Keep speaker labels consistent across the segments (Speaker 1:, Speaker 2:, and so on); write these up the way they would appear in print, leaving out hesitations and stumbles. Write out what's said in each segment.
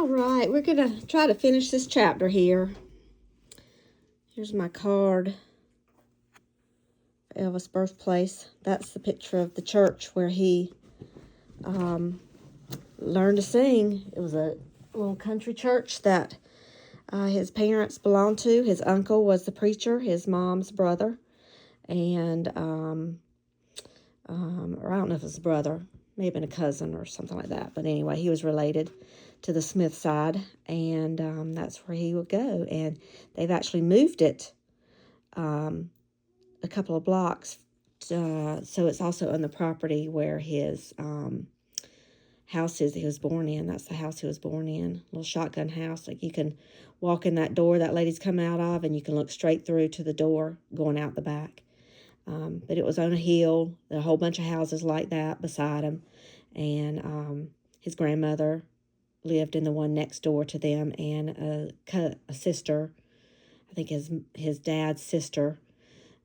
Speaker 1: All right, we're going to try to finish this chapter here. Here's my card. Elvis' birthplace. That's the picture of the church where he learned to sing. It was a little country church that his parents belonged to. His uncle was the preacher, his mom's brother. And, or I don't know if it was a brother, may have been a cousin or something like that. But anyway, he was related to the Smith side, and that's where he would go. And they've actually moved it a couple of blocks, so it's also on the property where his house is he was born in. That's the house he was born in, little shotgun house. Like, you can walk in that door that lady's coming out of, and you can look straight through to the door going out the back. But it was on a hill, a whole bunch of houses like that beside him, and his grandmother lived in the one next door to them, and a sister, I think his dad's sister,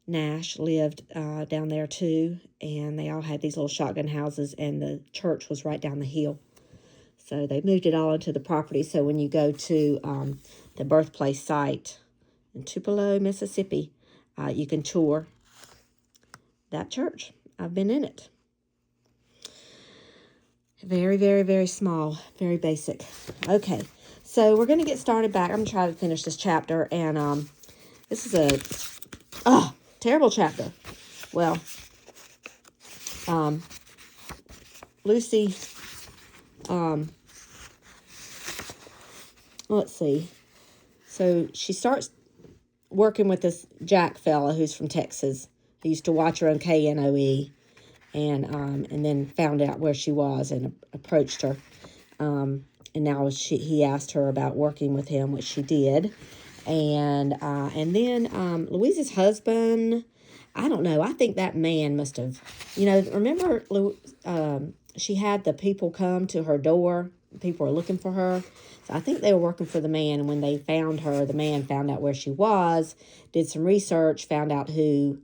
Speaker 1: Nash, lived down there too, and they all had these little shotgun houses, and the church was right down the hill. So they moved it all into the property, so when you go to the birthplace site in Tupelo, Mississippi, you can tour that church. I've been in it. Very, very, very small, very basic. Okay, so we're going to get started back. I'm going to try to finish this chapter, and this is a terrible chapter. Well, Lucy, let's see. So she starts working with this Jack fella who's from Texas, who used to watch her on KNOE, and then found out where she was and approached her. And now he asked her about working with him, which she did. And then Louise's husband, I don't know. I think that man must have, remember she had the people come to her door. People were looking for her. So I think they were working for the man. And when they found her, the man found out where she was, did some research, found out who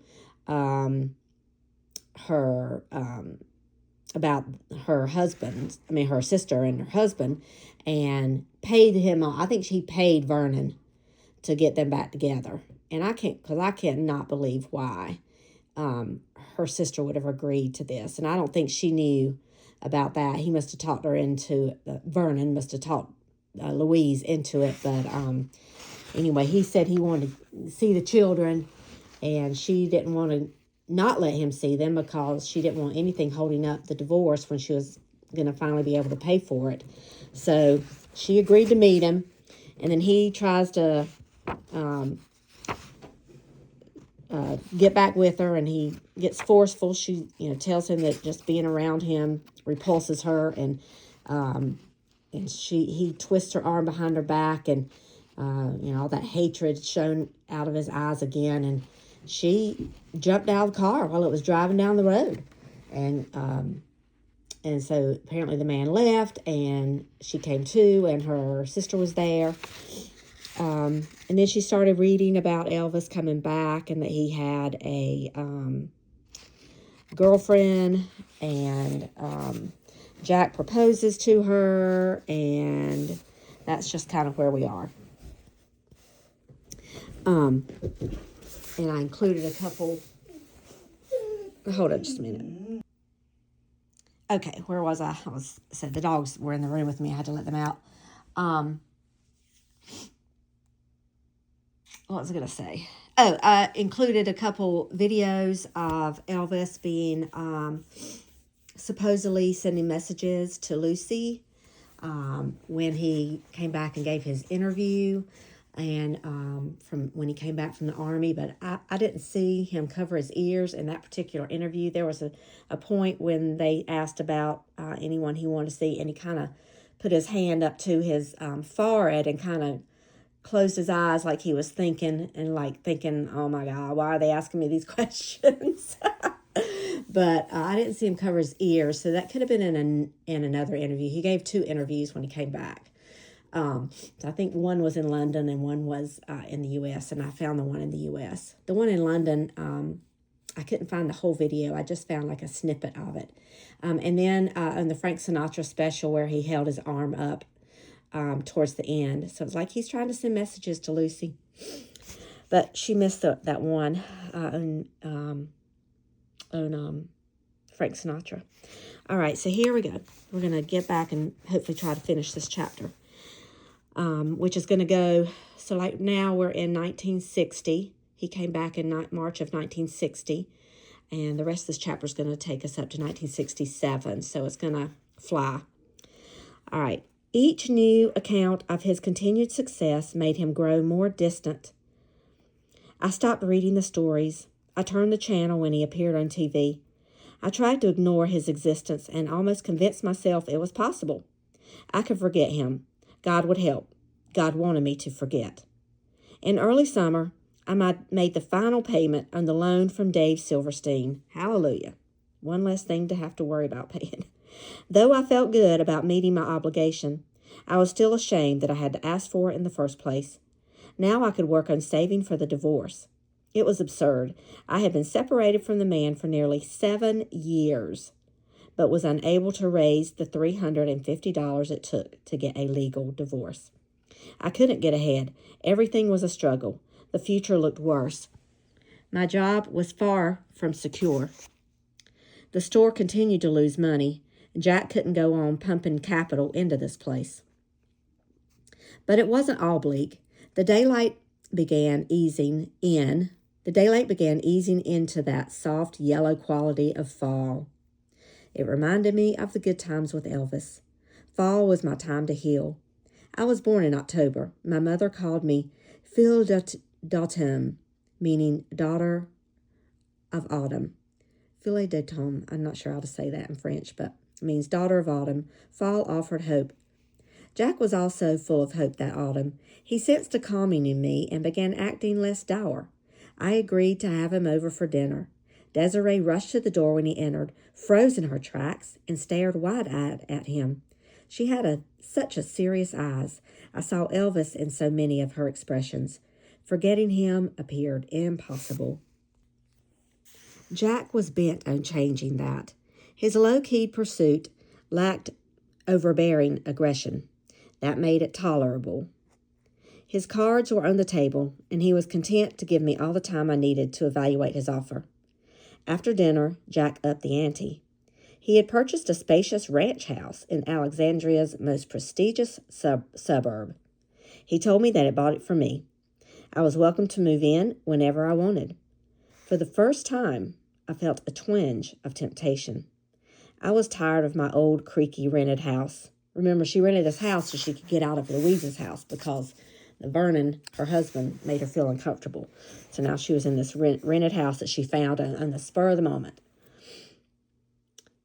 Speaker 1: about her husband, her sister and her husband, and paid him. I think she paid Vernon to get them back together. And I cannot believe why her sister would have agreed to this. And I don't think she knew about that. He must have talked her into Vernon must have talked Louise into it. But anyway, he said he wanted to see the children, and she didn't want to not let him see them because she didn't want anything holding up the divorce when she was going to finally be able to pay for it. So she agreed to meet him, and then he tries to get back with her, and he gets forceful. She, tells him that just being around him repulses her, and he twists her arm behind her back, and all that hatred shown out of his eyes again, and she jumped out of the car while it was driving down the road, and so apparently the man left, and she came to, and her sister was there. And then she started reading about Elvis coming back, and that he had a girlfriend, and Jack proposes to her, and that's just kind of where we are. And I included a couple. Hold on just a minute. Okay, where was I? Said the dogs were in the room with me. I had to let them out. What was I going to say? Oh, I included a couple videos of Elvis being supposedly sending messages to Lucy when he came back and gave his interview, and from when he came back from the Army. But I didn't see him cover his ears in that particular interview. There was a point when they asked about anyone he wanted to see, and he kind of put his hand up to his forehead and kind of closed his eyes like he was thinking, oh my God, why are they asking me these questions? But I didn't see him cover his ears, so that could have been in another interview. He gave 2 interviews when he came back. So I think one was in London and one was in the U.S., and I found the one in the U.S. The one in London, I couldn't find the whole video. I just found like a snippet of it. And then on the Frank Sinatra special where he held his arm up, towards the end. So it's like he's trying to send messages to Lucy. But she missed that one on Frank Sinatra. All right, so here we go. We're going to get back and hopefully try to finish this chapter, which is going to go, so like now we're in 1960. He came back in March of 1960, and the rest of this chapter is going to take us up to 1967, so it's going to fly. All right. Each new account of his continued success made him grow more distant. I stopped reading the stories. I turned the channel when he appeared on TV. I tried to ignore his existence and almost convinced myself it was possible. I could forget him. God would help. God wanted me to forget. In early summer, I made the final payment on the loan from Dave Silverstein. Hallelujah. One less thing to have to worry about paying. Though I felt good about meeting my obligation, I was still ashamed that I had to ask for it in the first place. Now I could work on saving for the divorce. It was absurd. I had been separated from the man for nearly 7 years, but was unable to raise the $350 it took to get a legal divorce. I couldn't get ahead. Everything was a struggle. The future looked worse. My job was far from secure. The store continued to lose money. Jack couldn't go on pumping capital into this place. But it wasn't all bleak. The daylight began easing into that soft yellow quality of fall. It reminded me of the good times with Elvis. Fall was my time to heal. I was born in October. My mother called me Fille d'automne, meaning daughter of autumn. Fille d'automne, I'm not sure how to say that in French, but it means daughter of autumn. Fall offered hope. Jack was also full of hope that autumn. He sensed a calming in me and began acting less dour. I agreed to have him over for dinner. Desiree rushed to the door when he entered, froze in her tracks, and stared wide-eyed at him. She had such serious eyes. I saw Elvis in so many of her expressions. Forgetting him appeared impossible. Jack was bent on changing that. His low-keyed pursuit lacked overbearing aggression. That made it tolerable. His cards were on the table, and he was content to give me all the time I needed to evaluate his offer. After dinner, Jack upped the ante. He had purchased a spacious ranch house in Alexandria's most prestigious suburb. He told me that he bought it for me. I was welcome to move in whenever I wanted. For the first time, I felt a twinge of temptation. I was tired of my old, creaky, rented house. Remember, she rented this house so she could get out of Louise's house because Vernon, her husband, made her feel uncomfortable. So now she was in this rented house that she found on the spur of the moment.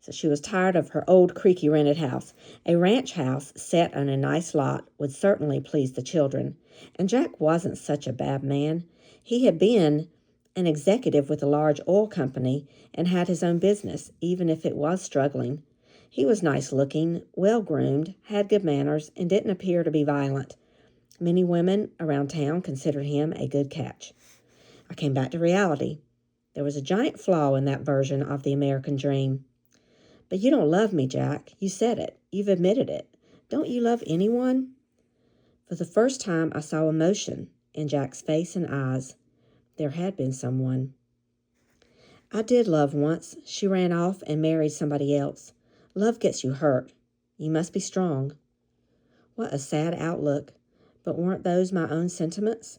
Speaker 1: So she was tired of her old, creaky, rented house. A ranch house set on a nice lot would certainly please the children. And Jack wasn't such a bad man. He had been an executive with a large oil company and had his own business, even if it was struggling. He was nice-looking, well-groomed, had good manners, and didn't appear to be violent. Many women around town considered him a good catch. I came back to reality. There was a giant flaw in that version of the American dream. But you don't love me, Jack. You said it. You've admitted it. Don't you love anyone? For the first time, I saw emotion in Jack's face and eyes. There had been someone. I did love once. She ran off and married somebody else. Love gets you hurt. You must be strong. What a sad outlook. But weren't those my own sentiments?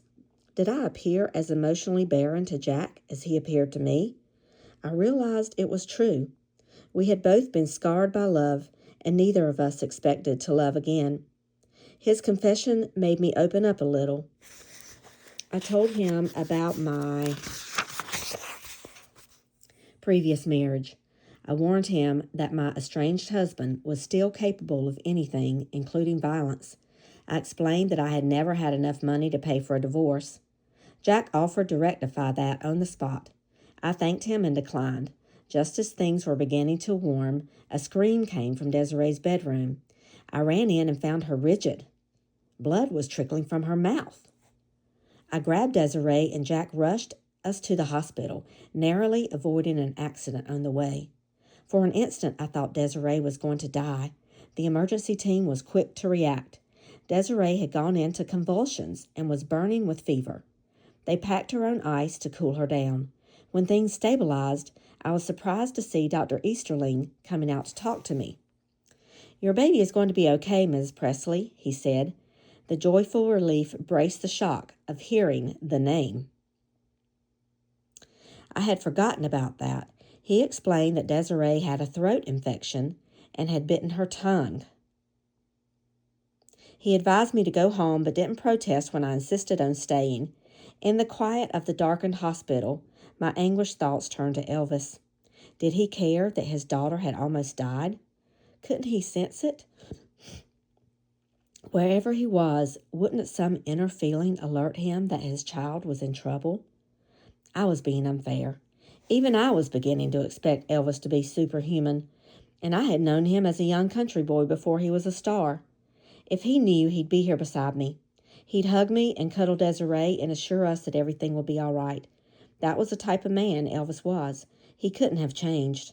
Speaker 1: Did I appear as emotionally barren to Jack as he appeared to me? I realized it was true. We had both been scarred by love, and neither of us expected to love again. His confession made me open up a little. I told him about my previous marriage. I warned him that my estranged husband was still capable of anything, including violence. I explained that I had never had enough money to pay for a divorce. Jack offered to rectify that on the spot. I thanked him and declined. Just as things were beginning to warm, a scream came from Desiree's bedroom. I ran in and found her rigid. Blood was trickling from her mouth. I grabbed Desiree and Jack rushed us to the hospital, narrowly avoiding an accident on the way. For an instant, I thought Desiree was going to die. The emergency team was quick to react. Desiree had gone into convulsions and was burning with fever. They packed her own ice to cool her down. When things stabilized, I was surprised to see Dr. Easterling coming out to talk to me. "Your baby is going to be okay, Ms. Presley," he said. The joyful relief braced the shock of hearing the name. I had forgotten about that. He explained that Desiree had a throat infection and had bitten her tongue. He advised me to go home but didn't protest when I insisted on staying. In the quiet of the darkened hospital, my anguished thoughts turned to Elvis. Did he care that his daughter had almost died? Couldn't he sense it? Wherever he was, wouldn't some inner feeling alert him that his child was in trouble? I was being unfair. Even I was beginning to expect Elvis to be superhuman, and I had known him as a young country boy before he was a star. If he knew, he'd be here beside me. He'd hug me and cuddle Desiree and assure us that everything would be all right. That was the type of man Elvis was. He couldn't have changed.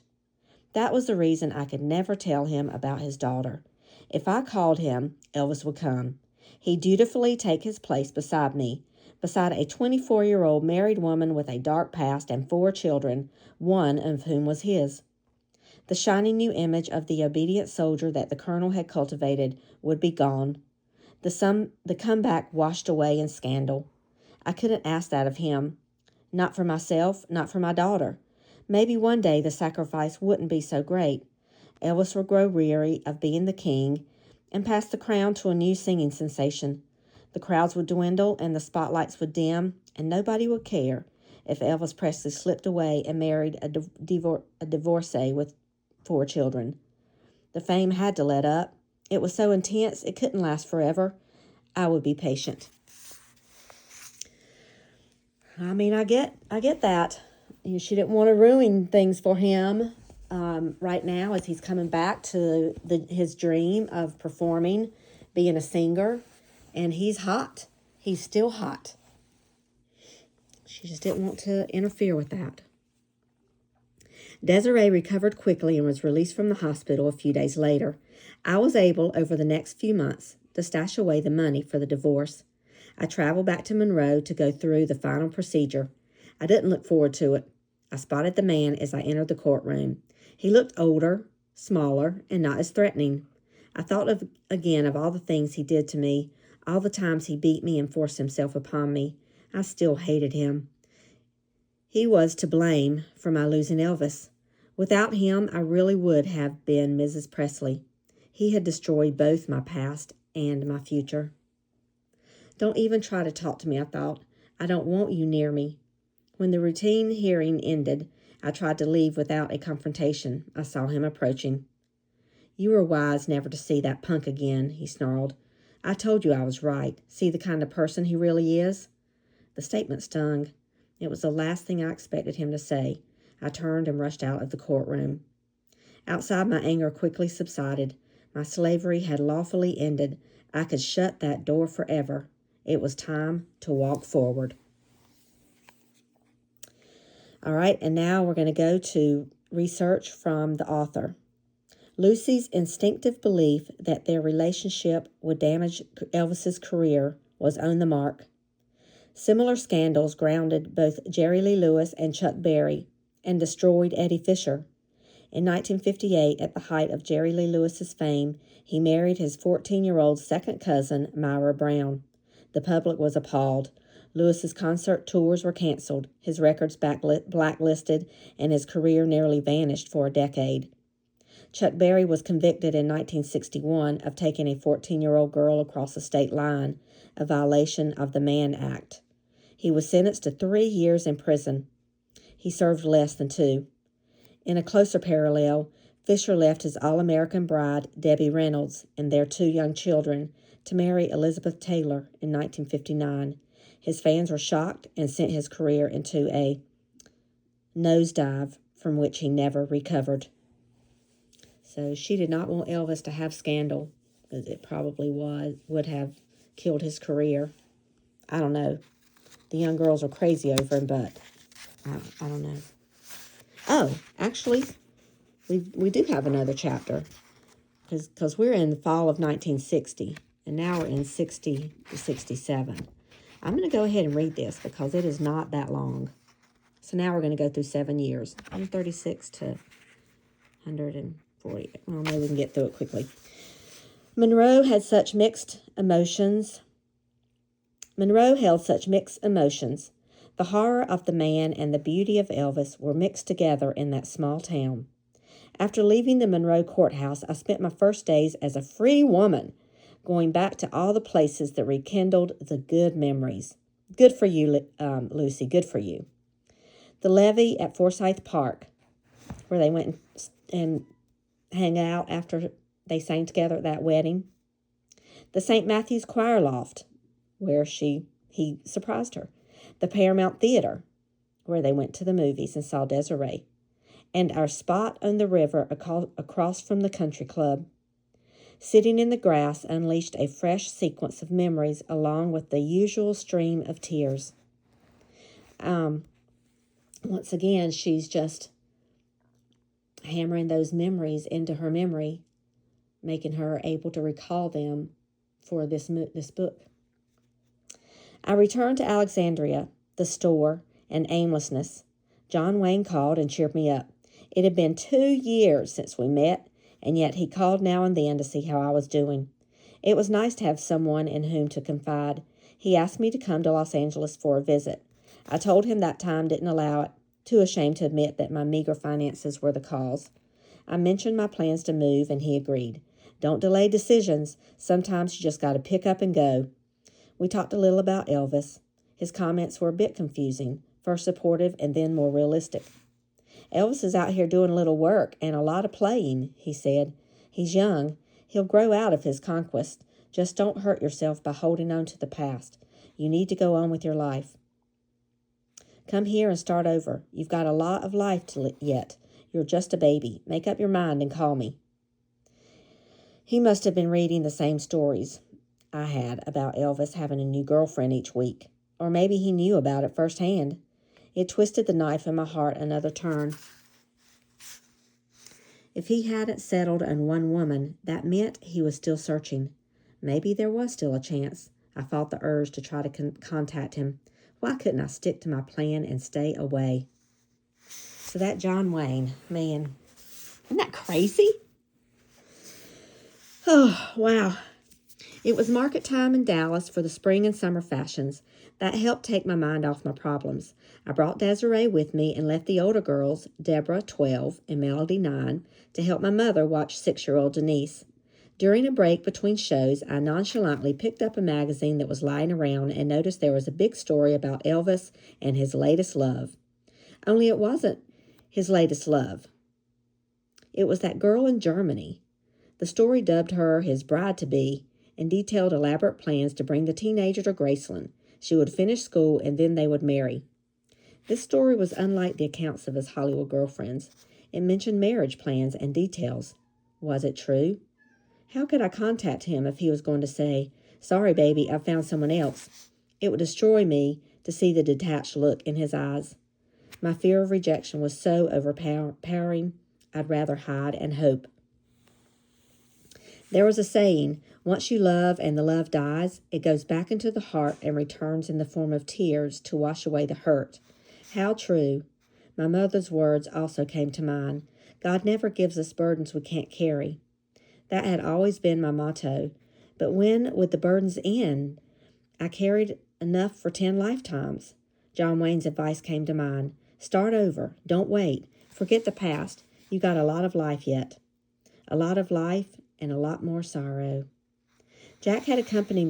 Speaker 1: That was the reason I could never tell him about his daughter. If I called him, Elvis would come. He'd dutifully take his place beside me, beside a 24-year-old married woman with a dark past and 4 children, one of whom was his. The shiny new image of the obedient soldier that the colonel had cultivated would be gone. The comeback washed away in scandal. I couldn't ask that of him. Not for myself, not for my daughter. Maybe one day the sacrifice wouldn't be so great. Elvis would grow weary of being the king and pass the crown to a new singing sensation. The crowds would dwindle and the spotlights would dim, and nobody would care if Elvis Presley slipped away and married a divorcee with 4 children. The fame had to let up. It was so intense it couldn't last forever. I would be patient. I get that. She didn't want to ruin things for him right now as he's coming back to his dream of performing, being a singer, and he's hot. He's still hot. She just didn't want to interfere with that. Desiree recovered quickly and was released from the hospital a few days later. I was able, over the next few months, to stash away the money for the divorce. I traveled back to Monroe to go through the final procedure. I didn't look forward to it. I spotted the man as I entered the courtroom. He looked older, smaller, and not as threatening. I thought again of all the things he did to me, all the times he beat me and forced himself upon me. I still hated him. He was to blame for my losing Elvis. Without him, I really would have been Mrs. Presley. He had destroyed both my past and my future. Don't even try to talk to me, I thought. I don't want you near me. When the routine hearing ended, I tried to leave without a confrontation. I saw him approaching. "You were wise never to see that punk again," he snarled. "I told you I was right. See the kind of person he really is?" The statement stung. It was the last thing I expected him to say. I turned and rushed out of the courtroom. Outside, my anger quickly subsided. My slavery had lawfully ended. I could shut that door forever. It was time to walk forward. All right, and now we're going to go to research from the author. Lucy's instinctive belief that their relationship would damage Elvis's career was on the mark. Similar scandals grounded both Jerry Lee Lewis and Chuck Berry and destroyed Eddie Fisher. In 1958, at the height of Jerry Lee Lewis's fame, he married his 14-year-old second cousin, Myra Brown. The public was appalled. Lewis's concert tours were canceled, his records blacklisted, and his career nearly vanished for a decade. Chuck Berry was convicted in 1961 of taking a 14-year-old girl across the state line, a violation of the Mann Act. He was sentenced to 3 years in prison. He served less than 2. In a closer parallel, Fisher left his All-American bride, Debbie Reynolds, and their 2 young children to marry Elizabeth Taylor in 1959. His fans were shocked and sent his career into a nosedive from which he never recovered. So she did not want Elvis to have scandal, because it probably would have killed his career. I don't know. The young girls are crazy over him, but I don't know. Oh, actually, we do have another chapter, because we're in the fall of 1960, And now we're in 60 to 67. I'm going to go ahead and read this because it is not that long. So now we're going to go through 7 years. 136 to 140. Well, maybe we can get through it quickly. Monroe held such mixed emotions. The horror of the man and the beauty of Elvis were mixed together in that small town. After leaving the Monroe courthouse, I spent my first days as a free woman, going back to all the places that rekindled the good memories. Good for you, Lucy, good for you. The levee at Forsyth Park, where they went and hang out after they sang together at that wedding. The St. Matthew's Choir Loft, where he surprised her. The Paramount Theater, where they went to the movies and saw Desiree. And our spot on the river across from the country club. Sitting in the grass unleashed a fresh sequence of memories along with the usual stream of tears. Once again, she's just hammering those memories into her memory, making her able to recall them for this book. I returned to Alexandria, the store, and aimlessness. John Wayne called and cheered me up. It had been 2 years since we met, and yet he called now and then to see how I was doing. It was nice to have someone in whom to confide. He asked me to come to Los Angeles for a visit. I told him that time didn't allow it, too ashamed to admit that my meager finances were the cause. I mentioned my plans to move, and he agreed. Don't delay decisions. Sometimes you just got to pick up and go. We talked a little about Elvis. His comments were a bit confusing, first supportive and then more realistic. Elvis is out here doing a little work and a lot of playing, he said. He's young. He'll grow out of his conquest. Just don't hurt yourself by holding on to the past. You need to go on with your life. Come here and start over. You've got a lot of life yet. You're just a baby. Make up your mind and call me. He must have been reading the same stories I had about Elvis having a new girlfriend each week. Or maybe he knew about it firsthand. It twisted the knife in my heart another turn. If he hadn't settled on one woman, that meant he was still searching. Maybe there was still a chance. I fought the urge to try to contact him. Why couldn't I stick to my plan and stay away? So that John Wayne, man, isn't that crazy? Oh, wow. It was market time in Dallas for the spring and summer fashions. That helped take my mind off my problems. I brought Desiree with me and left the older girls, Deborah, 12, and Melody, 9, to help my mother watch 6-year-old Denise. During a break between shows, I nonchalantly picked up a magazine that was lying around and noticed there was a big story about Elvis and his latest love. Only it wasn't his latest love. It was that girl in Germany. The story dubbed her his bride-to-be and detailed elaborate plans to bring the teenager to Graceland. She would finish school and then they would marry. This story was unlike the accounts of his Hollywood girlfriends. It mentioned marriage plans and details. Was it true? How could I contact him if he was going to say, "Sorry, baby, I found someone else"? It would destroy me to see the detached look in his eyes. My fear of rejection was so overpowering, I'd rather hide and hope. There was a saying, once you love and the love dies, it goes back into the heart and returns in the form of tears to wash away the hurt. How true. My mother's words also came to mind. God never gives us burdens we can't carry. That had always been my motto. But when would the burdens end? I carried enough for 10 lifetimes. John Wayne's advice came to mind. Start over. Don't wait. Forget the past. You got a lot of life yet. A lot of life and a lot more sorrow. Jack had accompanied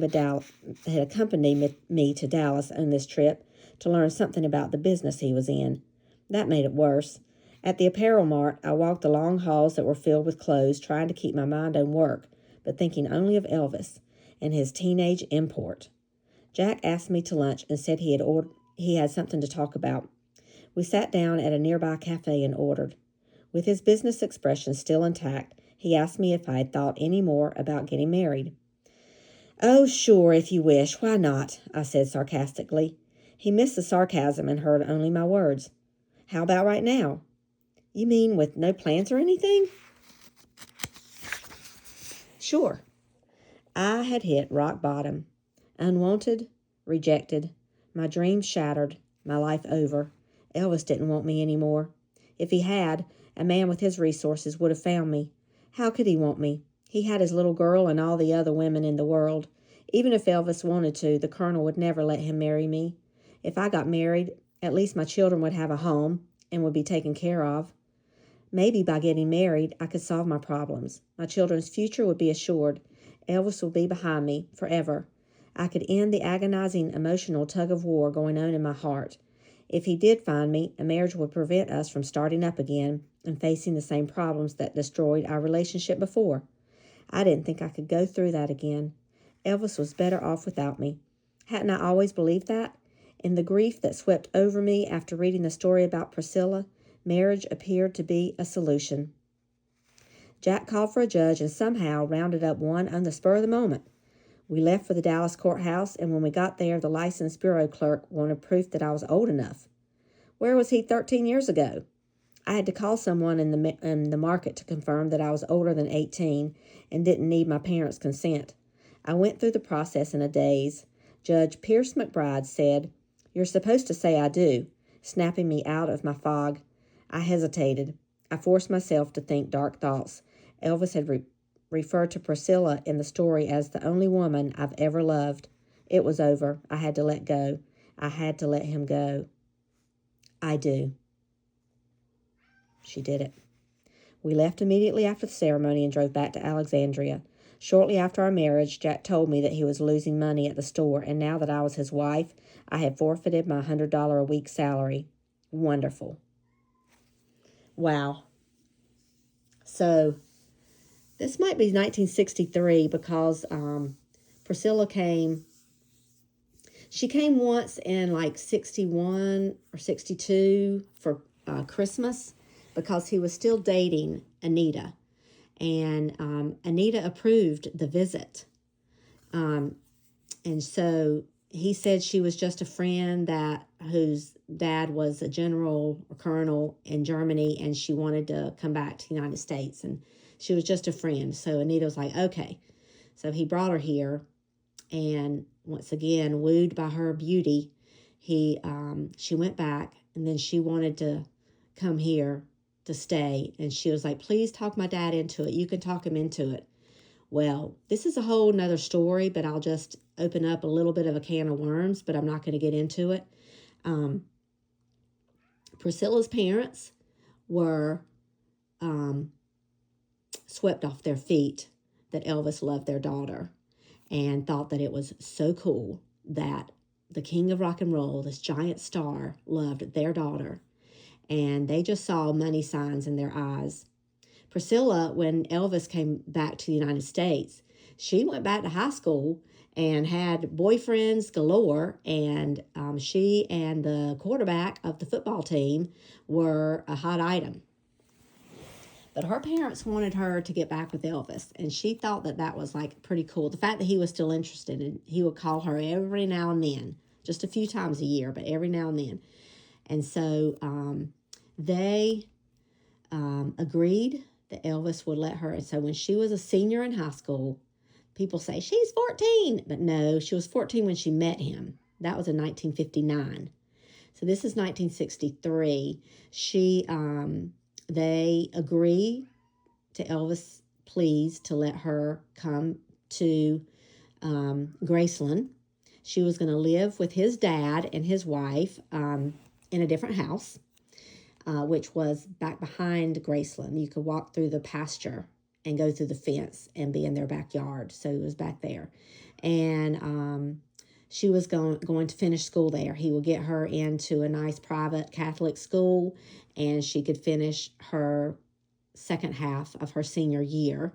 Speaker 1: me to Dallas on this trip to learn something about the business he was in. That made it worse. At the apparel mart, I walked the long halls that were filled with clothes, trying to keep my mind on work, but thinking only of Elvis and his teenage import. Jack asked me to lunch and said he had something to talk about. We sat down at a nearby cafe and ordered. With his business expression still intact, he asked me if I had thought any more about getting married. "Oh, sure, if you wish. Why not?" I said sarcastically. He missed the sarcasm and heard only my words. "How about right now?" "You mean with no plans or anything?" "Sure." I had hit rock bottom. Unwanted, rejected, my dreams shattered, my life over. Elvis didn't want me anymore. If he had, a man with his resources would have found me. How could he want me? He had his little girl and all the other women in the world. Even if Elvis wanted to, the Colonel would never let him marry me. If I got married, at least my children would have a home and would be taken care of. Maybe by getting married, I could solve my problems. My children's future would be assured. Elvis would be behind me forever. I could end the agonizing emotional tug-of-war going on in my heart. If he did find me, a marriage would prevent us from starting up again and facing the same problems that destroyed our relationship before. I didn't think I could go through that again. Elvis was better off without me. Hadn't I always believed that? In the grief that swept over me after reading the story about Priscilla, marriage appeared to be a solution. Jack called for a judge and somehow rounded up one on the spur of the moment. We left for the Dallas courthouse, and when we got there, the license bureau clerk wanted proof that I was old enough. Where was he 13 years ago? I had to call someone in the market to confirm that I was older than 18 and didn't need my parents' consent. I went through the process in a daze. Judge Pierce McBride said, "You're supposed to say I do," snapping me out of my fog. I hesitated. I forced myself to think dark thoughts. Elvis had referred to Priscilla in the story as the only woman I've ever loved. It was over. I had to let go. I had to let him go. I do. She did it. We left immediately after the ceremony and drove back to Alexandria. Shortly after our marriage, Jack told me that he was losing money at the store, and now that I was his wife, I had forfeited my $100 a week salary. Wonderful. Wow. So this might be 1963 because Priscilla came. She came once in like 61 or 62 for Christmas because he was still dating Anita. And Anita approved the visit. And so he said she was just a friend whose dad was a general or colonel in Germany, and she wanted to come back to the United States. And she was just a friend. So Anita was like, okay. So he brought her here, and once again, wooed by her beauty, she went back, and then she wanted to come here to stay. And she was like, please talk my dad into it. You can talk him into it. Well, this is a whole nother story, but I'll just open up a little bit of a can of worms, but I'm not going to get into it. Priscilla's parents were swept off their feet that Elvis loved their daughter and thought that it was so cool that the king of rock and roll, this giant star, loved their daughter. And they just saw money signs in their eyes. Priscilla, when Elvis came back to the United States, she went back to high school and had boyfriends galore, and she and the quarterback of the football team were a hot item. But her parents wanted her to get back with Elvis, and she thought that that was like pretty cool. The fact that he was still interested, and he would call her every now and then, just a few times a year, but every now and then. And so they agreed that Elvis would let her. And so when she was a senior in high school, people say she's 14, but no, she was 14 when she met him. That was in 1959. So this is 1963. They agree to Elvis' pleas to let her come to Graceland. She was going to live with his dad and his wife in a different house, which was back behind Graceland. You could walk through the pasture and go through the fence and be in their backyard. So it was back there. And she was going to finish school there. He would get her into a nice private Catholic school, and she could finish her second half of her senior year.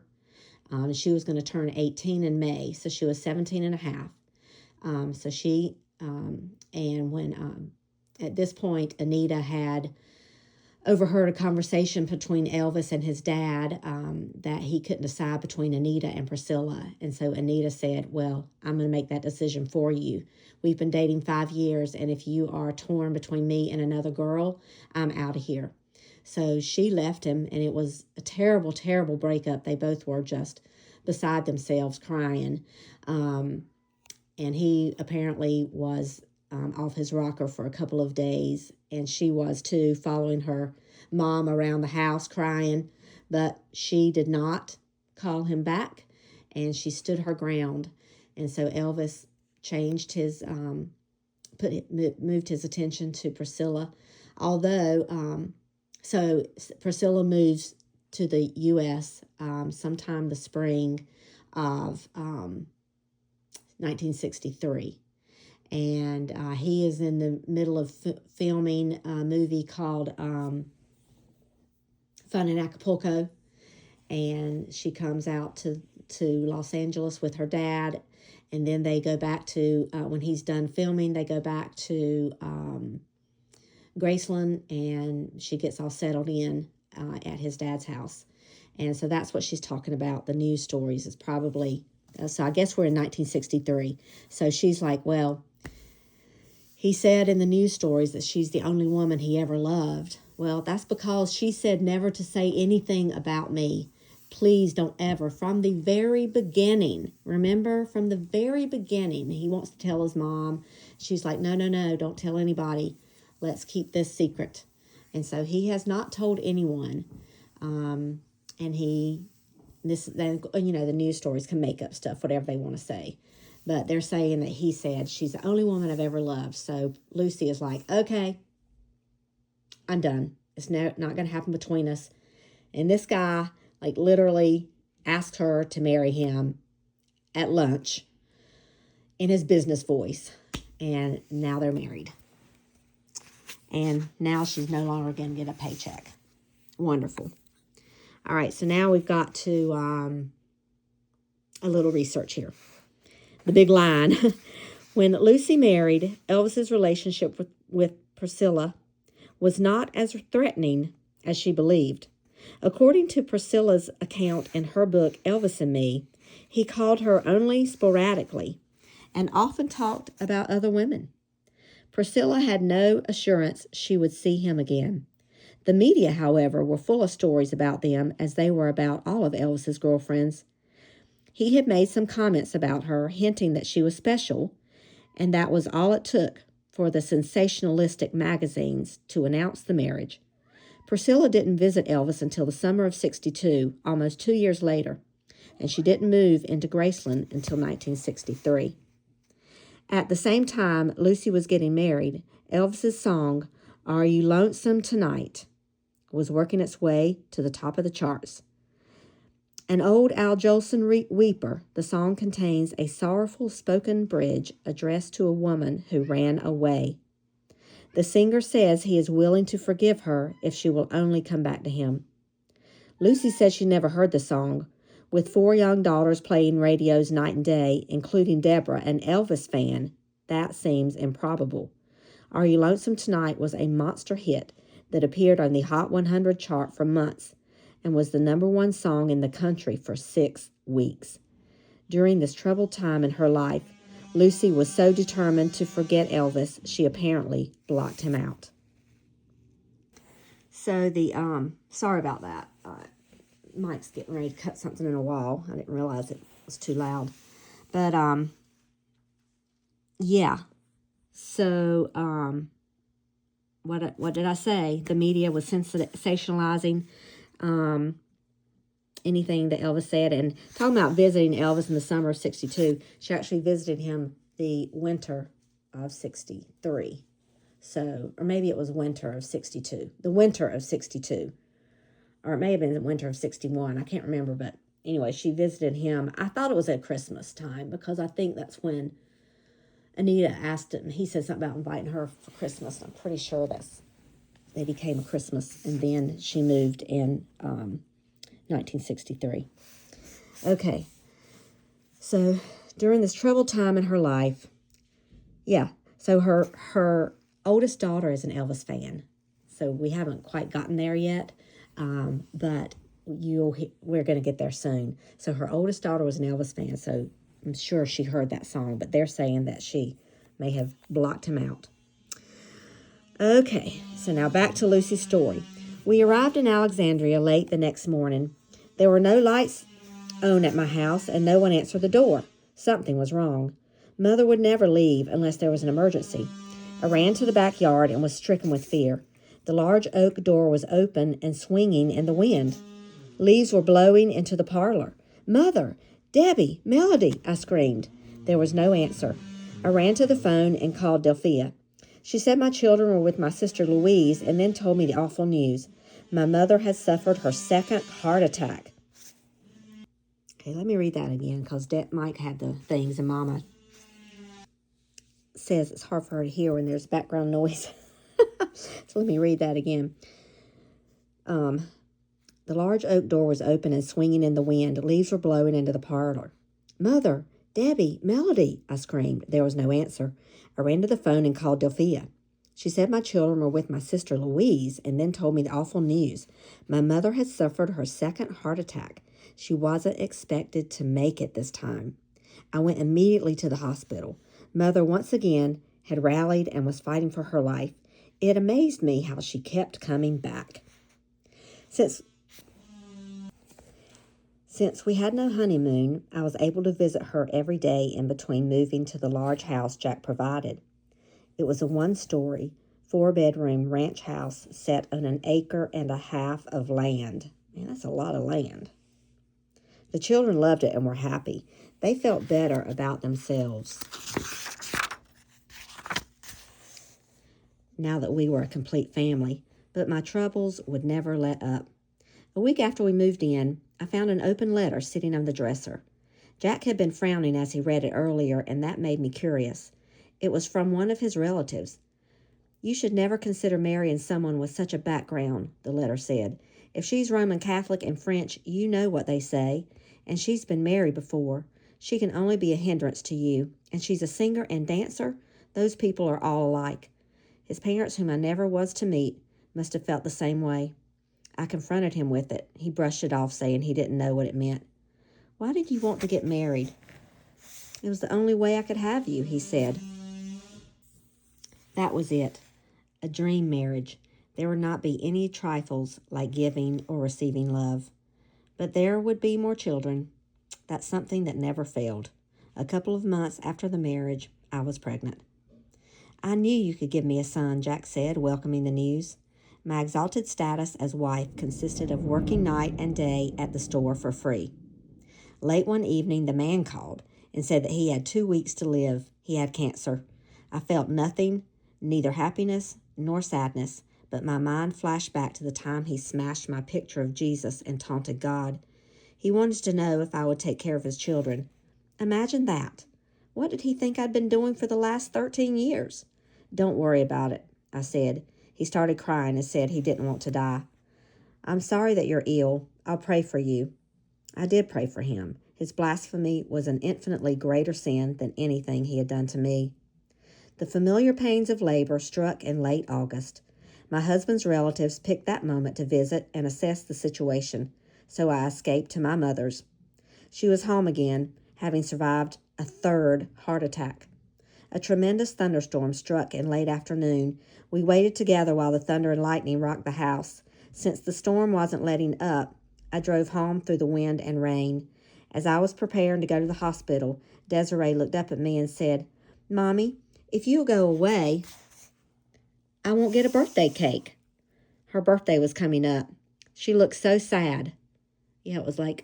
Speaker 1: She was going to turn 18 in May, so she was 17 and a half. So she, and when at this point, Anita had overheard a conversation between Elvis and his dad that he couldn't decide between Anita and Priscilla. And so Anita said, well, I'm going to make that decision for you. We've been dating 5 years, and if you are torn between me and another girl, I'm out of here. So she left him, and it was a terrible, terrible breakup. They both were just beside themselves crying. And he apparently was off his rocker for a couple of days, and she was too, following her mom around the house crying, but she did not call him back, and she stood her ground. And so Elvis changed his, moved his attention to Priscilla, although, so Priscilla moves to the U.S. Sometime the spring of 1963. And he is in the middle of filming a movie called Fun in Acapulco. And she comes out to Los Angeles with her dad. And then they go back to, when he's done filming, they go back to Graceland, and she gets all settled in at his dad's house. And so that's what she's talking about. The news stories is probably, so I guess we're in 1963. So she's like, well, he said in the news stories that she's the only woman he ever loved. Well, that's because she said never to say anything about me. Please don't ever. From the very beginning, remember, from the very beginning, he wants to tell his mom. She's like, no, don't tell anybody. Let's keep this secret. And so he has not told anyone. And the news stories can make up stuff, whatever they want to say. But they're saying that he said, she's the only woman I've ever loved. So Lucy is like, okay, I'm done. It's not going to happen between us. And this guy, like, literally asked her to marry him at lunch in his business voice. And now they're married. And now she's no longer going to get a paycheck. Wonderful. All right, so now we've got to a little research here. The big line. When Lucy married, Elvis's relationship with Priscilla was not as threatening as she believed. According to Priscilla's account in her book, Elvis and Me, he called her only sporadically and often talked about other women. Priscilla had no assurance she would see him again. The media, however, were full of stories about them, as they were about all of Elvis's girlfriends. He had made some comments about her, hinting that she was special, and that was all it took for the sensationalistic magazines to announce the marriage. Priscilla didn't visit Elvis until the summer of '62, almost 2 years later, and she didn't move into Graceland until 1963. At the same time Lucy was getting married, Elvis's song, Are You Lonesome Tonight, was working its way to the top of the charts. An old Al Jolson weeper, the song contains a sorrowful spoken bridge addressed to a woman who ran away. The singer says he is willing to forgive her if she will only come back to him. Lucy said she never heard the song. With 4 young daughters playing radios night and day, including Deborah, an Elvis fan, that seems improbable. Are You Lonesome Tonight was a monster hit that appeared on the Hot 100 chart for months and was the #1 song in the country for 6 weeks. During this troubled time in her life, Lucy was so determined to forget Elvis, she apparently blocked him out. So sorry about that. Mike's getting ready to cut something in a wall. I didn't realize it was too loud. But, yeah. So, what did I say? The media was sensationalizing anything that Elvis said. And talking about visiting Elvis in the summer of '62, she actually visited him the winter of '63. So, or maybe it was winter of '62. The winter of '62. Or it may have been the winter of '61. I can't remember. But anyway, she visited him. I thought it was at Christmas time because I think that's when Anita asked him. He said something about inviting her for Christmas. I'm pretty sure that became a Christmas. And then she moved in 1963. Okay. So during this troubled time in her life, so her oldest daughter is an Elvis fan. So we haven't quite gotten there yet, but we're going to get there soon. So her oldest daughter was an Elvis fan, so I'm sure she heard that song, but they're saying that she may have blocked him out. Okay, so now back to Lucy's story. We arrived in Alexandria late the next morning. There were no lights on at my house, and no one answered the door. Something was wrong. Mother would never leave unless there was an emergency. I ran to the backyard and was stricken with fear. The large oak door was open and swinging in the wind. Leaves were blowing into the parlor. "Mother! Debbie! Melody!" I screamed. There was no answer. I ran to the phone and called Delphia. She said my children were with my sister Louise and then told me the awful news. My mother had suffered her second heart attack. Okay, let me read that again because Mike had the things and Mama says it's hard for her to hear when there's background noise. So let me read that again. The large oak door was open and swinging in the wind. Leaves were blowing into the parlor. "Mother! Debbie! Melody!" I screamed. There was no answer. I ran to the phone and called Delphia. She said my children were with my sister Louise and then told me the awful news. My mother had suffered her second heart attack. She wasn't expected to make it this time. I went immediately to the hospital. Mother once again had rallied and was fighting for her life. It amazed me how she kept coming back. Since we had no honeymoon, I was able to visit her every day in between moving to the large house Jack provided. It was a one-story, 4-bedroom ranch house set on 1.5 acres of land. Man, that's a lot of land. The children loved it and were happy. They felt better about themselves now that we were a complete family, but my troubles would never let up. A week after we moved in, I found an open letter sitting on the dresser. Jack had been frowning as he read it earlier, and that made me curious. It was from one of his relatives. "You should never consider marrying someone with such a background," the letter said. "If she's Roman Catholic and French, you know what they say, and she's been married before. She can only be a hindrance to you, and she's a singer and dancer. Those people are all alike." His parents, whom I never was to meet, must have felt the same way. I confronted him with it. He brushed it off, saying he didn't know what it meant. "Why did you want to get married?" "It was the only way I could have you," he said. That was it. A dream marriage. There would not be any trifles like giving or receiving love. But there would be more children. That's something that never failed. A couple of months after the marriage, I was pregnant. "I knew you could give me a son," Jack said, welcoming the news. My exalted status as wife consisted of working night and day at the store for free. Late one evening, the man called and said that he had 2 weeks to live. He had cancer. I felt nothing, neither happiness nor sadness, but my mind flashed back to the time he smashed my picture of Jesus and taunted God. He wanted to know if I would take care of his children. Imagine that. What did he think I'd been doing for the last 13 years? "Don't worry about it," I said. He started crying and said he didn't want to die. "I'm sorry that you're ill. I'll pray for you." I did pray for him. His blasphemy was an infinitely greater sin than anything he had done to me. The familiar pains of labor struck in late August. My husband's relatives picked that moment to visit and assess the situation, so I escaped to my mother's. She was home again, having survived a third heart attack. A tremendous thunderstorm struck in late afternoon. We waited together while the thunder and lightning rocked the house. Since the storm wasn't letting up, I drove home through the wind and rain. As I was preparing to go to the hospital, Desiree looked up at me and said, "Mommy, if you'll go away, I won't get a birthday cake." Her birthday was coming up. She looked so sad. Yeah, it was I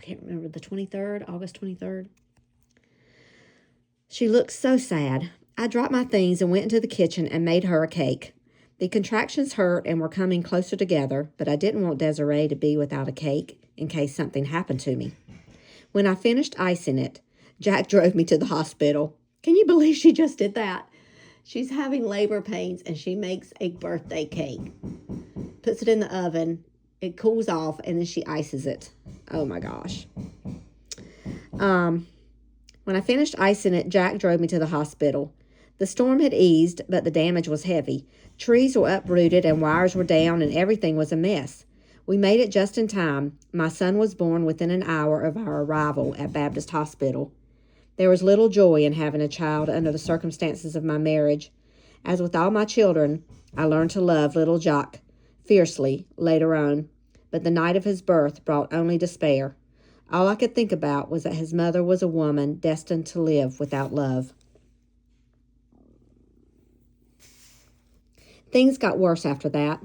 Speaker 1: can't remember, the 23rd, August 23rd. She looked so sad. I dropped my things and went into the kitchen and made her a cake. The contractions hurt and were coming closer together, but I didn't want Desiree to be without a cake in case something happened to me. When I finished icing it, Jack drove me to the hospital. Can you believe she just did that? She's having labor pains and she makes a birthday cake. Puts it in the oven, it cools off, and then she ices it. Oh my gosh. When I finished icing it, Jack drove me to the hospital. The storm had eased, but the damage was heavy. Trees were uprooted and wires were down and everything was a mess. We made it just in time. My son was born within an hour of our arrival at Baptist Hospital. There was little joy in having a child under the circumstances of my marriage. As with all my children, I learned to love little Jacques fiercely later on, but the night of his birth brought only despair. All I could think about was that his mother was a woman destined to live without love. Things got worse after that.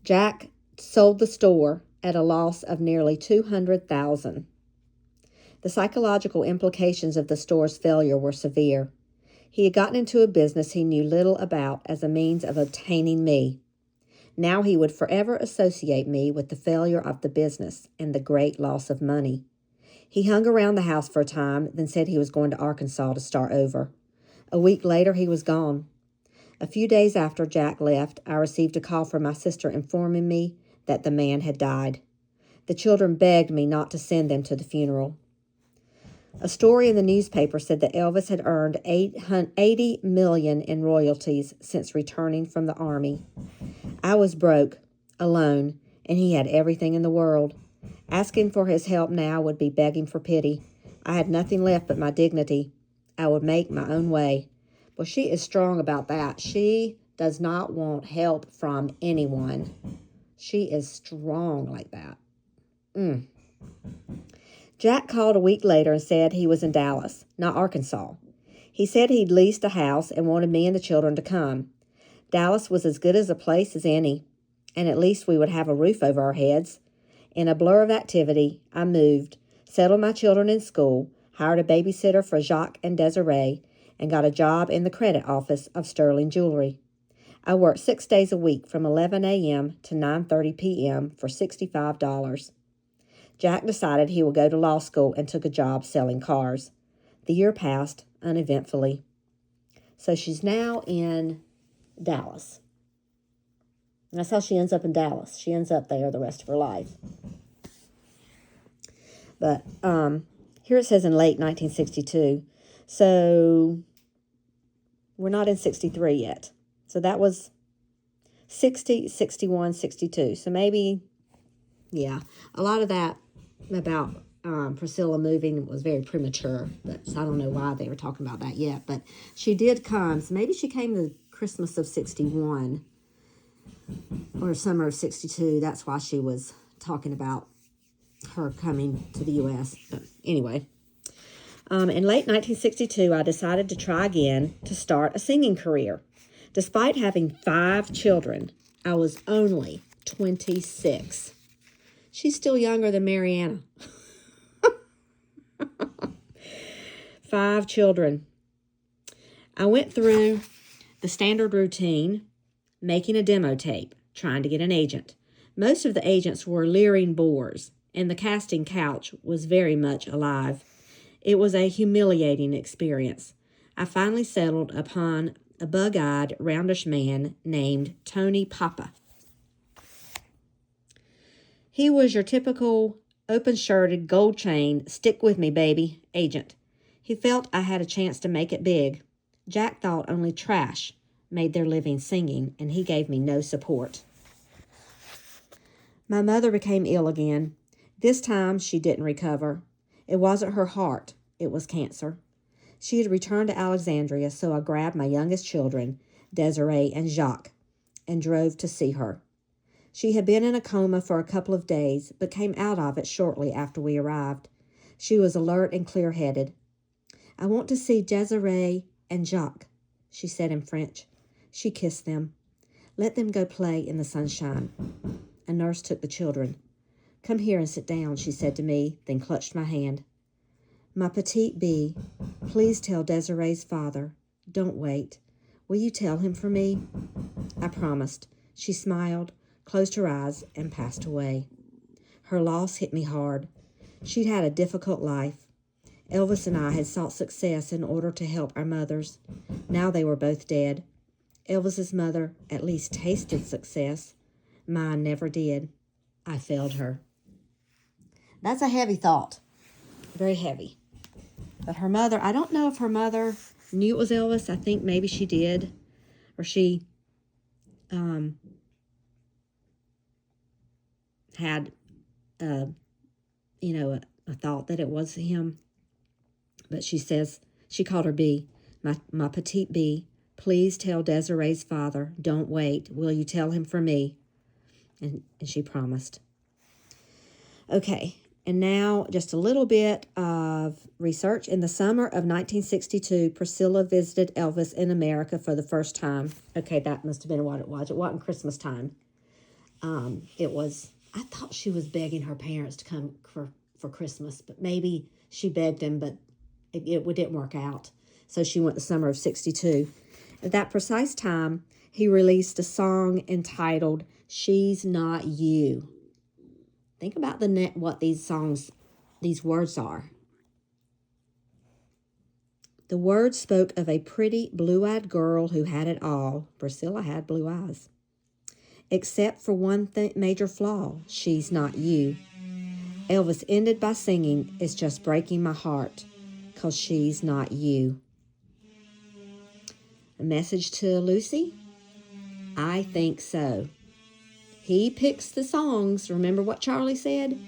Speaker 1: Jack sold the store at a loss of nearly $200,000. The psychological implications of the store's failure were severe. He had gotten into a business he knew little about as a means of obtaining me. Now he would forever associate me with the failure of the business and the great loss of money. He hung around the house for a time, then said he was going to Arkansas to start over. A week later, he was gone. A few days after Jack left, I received a call from my sister informing me that the man had died. The children begged me not to send them to the funeral. A story in the newspaper said that Elvis had earned $80 million in royalties since returning from the Army. I was broke, alone, and he had everything in the world. Asking for his help now would be begging for pity. I had nothing left but my dignity. I would make my own way. Well, she is strong about that. She does not want help from anyone. She is strong like that. Jack called a week later and said he was in Dallas, not Arkansas. He said he'd leased a house and wanted me and the children to come. Dallas was as good as a place as any, and at least we would have a roof over our heads. In a blur of activity, I moved, settled my children in school, hired a babysitter for Jacques and Desiree, and got a job in the credit office of Sterling Jewelry. I worked 6 days a week from 11 a.m. to 9:30 p.m. for $65. Jack decided he would go to law school and took a job selling cars. The year passed uneventfully. So she's now in Dallas. And that's how she ends up in Dallas. She ends up there the rest of her life. But here it says in late 1962. So we're not in 63 yet. So that was 60, 61, 62. So maybe, yeah, a lot of that about Priscilla moving was very premature. But so I don't know why they were talking about that yet. But she did come. So maybe she came the Christmas of 61 or summer of 62. That's why she was talking about her coming to the U.S. But anyway, in late 1962, I decided to try again to start a singing career. Despite having 5 children, I was only 26. She's still younger than Mariana. 5 children. I went through the standard routine, making a demo tape, trying to get an agent. Most of the agents were leering bores, and the casting couch was very much alive. It was a humiliating experience. I finally settled upon a bug-eyed, roundish man named Tony Papa. He was your typical open-shirted, gold-chained, stick-with-me-baby agent. He felt I had a chance to make it big. Jack thought only trash made their living singing, and he gave me no support. My mother became ill again. This time she didn't recover. It wasn't her heart, it was cancer. She had returned to Alexandria, so I grabbed my youngest children, Desiree and Jacques, and drove to see her. She had been in a coma for a couple of days, but came out of it shortly after we arrived. She was alert and clear-headed. "I want to see Desiree and Jacques," she said in French. She kissed them. "Let them go play in the sunshine." A nurse took the children. "Come here and sit down," she said to me, then clutched my hand. "Ma petite bee, please tell Desiree's father. Don't wait. Will you tell him for me?" I promised. She smiled, closed her eyes, and passed away. Her loss hit me hard. She'd had a difficult life. Elvis and I had sought success in order to help our mothers. Now they were both dead. Elvis's mother at least tasted success. Mine never did. I failed her. That's a heavy thought. Very heavy. But her mother, I don't know if her mother knew it was Elvis. I think maybe she did. Or she had, a thought that it was him. But she says, she called her Bee. My petite Bee, please tell Desiree's father. Don't wait. Will you tell him for me? And she promised. Okay. And now just a little bit of research. In the summer of 1962, Priscilla visited Elvis in America for the first time. Okay, that must have been what it was. It wasn't Christmas time. It was, I thought she was begging her parents to come for Christmas, but maybe she begged him, but it didn't work out. So she went the summer of 62. At that precise time, he released a song entitled She's Not You. Think about what these words are. The words spoke of a pretty blue-eyed girl who had it all. Priscilla had blue eyes. Except for one major flaw, she's not you. Elvis ended by singing, It's Just Breaking My Heart, 'cause she's not you. A message to Lucy? I think so. He picks the songs. Remember what Charlie said?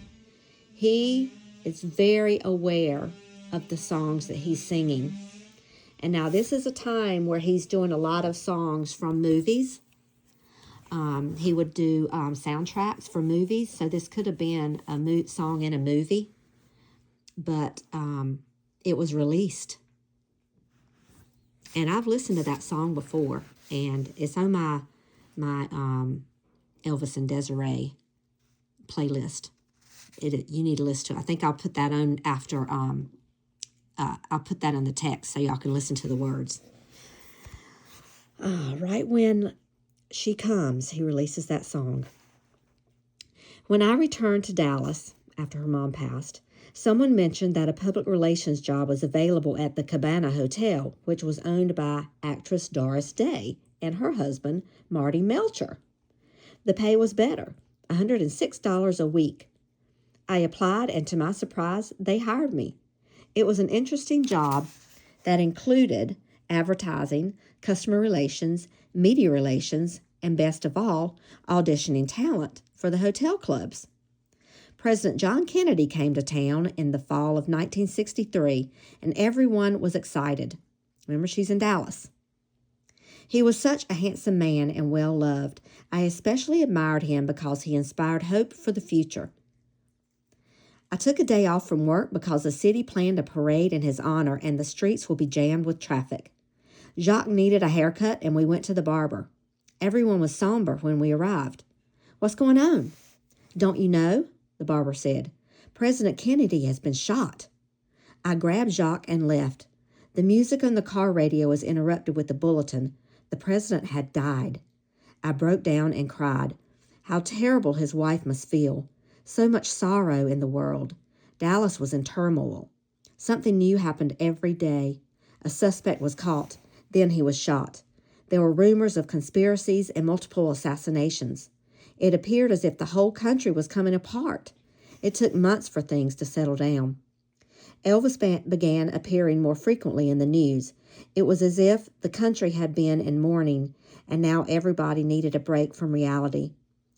Speaker 1: He is very aware of the songs that he's singing. And now this is a time where he's doing a lot of songs from movies. He would do soundtracks for movies. So this could have been a song in a movie. But it was released. And I've listened to that song before. And it's on my Elvis and Desiree playlist. You need to listen to it. I think I'll put that on after, I'll put that on the text so y'all can listen to the words. Right when she comes, he releases that song. When I returned to Dallas after her mom passed, someone mentioned that a public relations job was available at the Cabana Hotel, which was owned by actress Doris Day and her husband, Marty Melcher. The pay was better, $106 a week. I applied, and to my surprise, they hired me. It was an interesting job that included advertising, customer relations, media relations, and best of all, auditioning talent for the hotel clubs. President John Kennedy came to town in the fall of 1963, and everyone was excited. Remember, she's in Dallas. He was such a handsome man and well-loved. I especially admired him because he inspired hope for the future. I took a day off from work because the city planned a parade in his honor and the streets will be jammed with traffic. Jacques needed a haircut and we went to the barber. Everyone was somber when we arrived. What's going on? Don't you know? The barber said. President Kennedy has been shot. I grabbed Jacques and left. The music on the car radio was interrupted with the bulletin. The president had died. I broke down and cried. How terrible his wife must feel. So much sorrow in the world. Dallas was in turmoil. Something new happened every day. A suspect was caught. Then he was shot. There were rumors of conspiracies and multiple assassinations. It appeared as if the whole country was coming apart. It took months for things to settle down. Elvis began appearing more frequently in the news. It was as if the country had been in mourning, and now everybody needed a break from reality.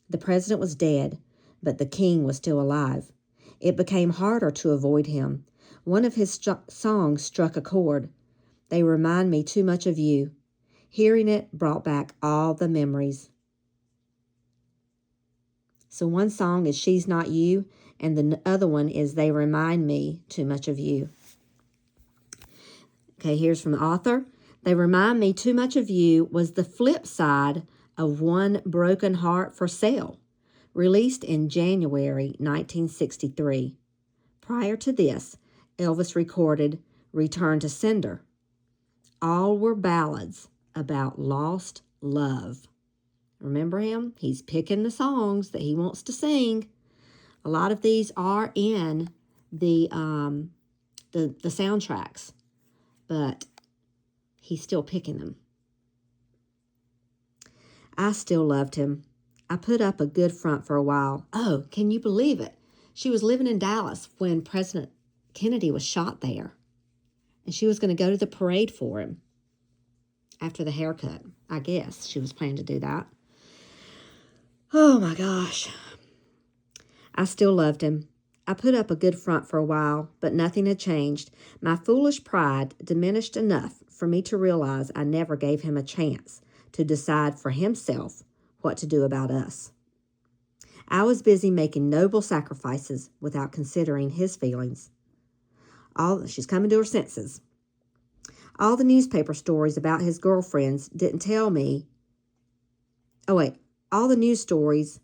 Speaker 1: The president was dead, but the king was still alive. It became harder to avoid him. One of his songs struck a chord. They remind me too much of you. Hearing it brought back all the memories. So one song is She's Not You, and the other one is They Remind Me Too Much of You. Okay, here's from the author. They Remind Me Too Much of You was the flip side of One Broken Heart for Sale, released in January 1963. Prior to this, Elvis recorded Return to Sender. All were ballads about lost love. Remember him? He's picking the songs that he wants to sing. A lot of these are in the soundtracks, but he's still picking them. I still loved him. I put up a good front for a while. Oh, can you believe it? She was living in Dallas when President Kennedy was shot there. And she was going to go to the parade for him after the haircut. I guess she was planning to do that. Oh my gosh. I still loved him. I put up a good front for a while, but nothing had changed. My foolish pride diminished enough for me to realize I never gave him a chance to decide for himself what to do about us. I was busy making noble sacrifices without considering his feelings. She's coming to her senses. All the newspaper stories about his girlfriends didn't tell me. All the news stories